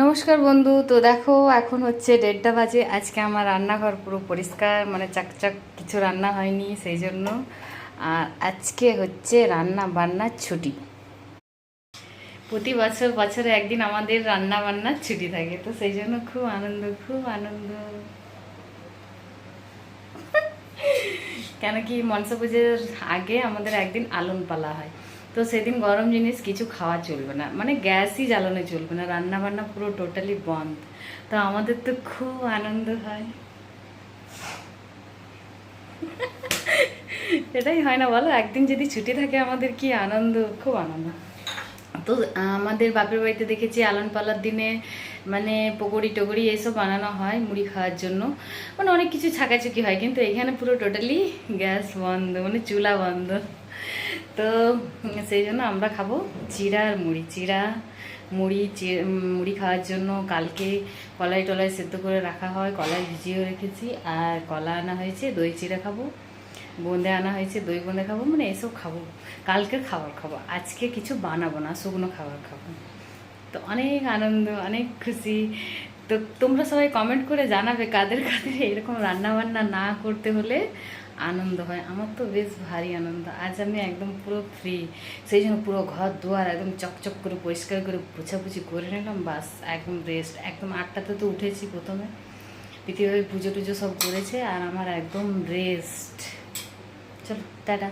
নমস্কার বন্ধু। তো দেখো এখন হচ্ছে 1:30 বাজে। আজকে আমার রান্নাঘর পুরো পরিষ্কার, মানে চাকচাক, কিছু রান্না হয়নি সেই জন্য। আর আজকে হচ্ছে রান্না বান্নার ছুটি। প্রতি বছর বছরে একদিন আমাদের রান্না বান্নার ছুটি থাকে, তো সেই জন্য খুব আনন্দ, খুব আনন্দ। কেন কি মনসা পুজোর আগে আমাদের একদিন আলন পালা হয়, তো সেদিন গরম জিনিস কিছু খাওয়া চলবে না, মানে গ্যাসই জ্বালানো চলবে না, রান্না বান্না পুরো টোটালি বন্ধ। তো আমাদের তো খুব আনন্দ হয়। এটাই হয় না বলো, একদিন যদি ছুটি থাকে আমাদের কি আনন্দ, খুব আনন্দ। তো আমাদের বাপের বাড়িতে দেখেছি আলন পালার দিনে মানে পকোড়ি টকড়ি এসব বানানো হয় মুড়ি খাওয়ার জন্য, মানে অনেক কিছু ছাকাছুকি হয়, কিন্তু এখানে পুরো টোটালি গ্যাস বন্ধ, মানে চুলা বন্ধ। তো সেই জন্য আমরা খাবো চিড়া আর মুড়ি। চিড়া মুড়ি, মুড়ি খাওয়ার জন্য কালকে কলাই টলাই সেদ্ধ করে রাখা হয়, কলাই ভিজিয়েও রেখেছি। আর কলা আনা হয়েছে, দই চিড়া খাবো। বোঁদে আনা হয়েছে, দই বোঁদে খাবো, মানে এসব খাবো। কালকের খাবার খাবো, আজকে কিছু বানাবো না, শুকনো খাবার খাবো। তো অনেক আনন্দ, অনেক খুশি। তো তোমরা সবাই কমেন্ট করে জানাবে কাদের কাদের এরকম রান্না বান্না না করতে হলে আনন্দ হয়। আমার তো বেশ ভারী আনন্দ। আজ আমি একদম পুরো ফ্রি, সেই জন্য পুরো ঘর দুয়ার একদম চকচক করে পরিষ্কার করে পোছাপুছি করে নিলাম, বাস একদম রেস্ট। একদম 8টাতে তো উঠেছি প্রথমে, পৃথিবীর পুজো টুজো সব করেছে, আর আমার একদম রেস্ট। চলো টাটা।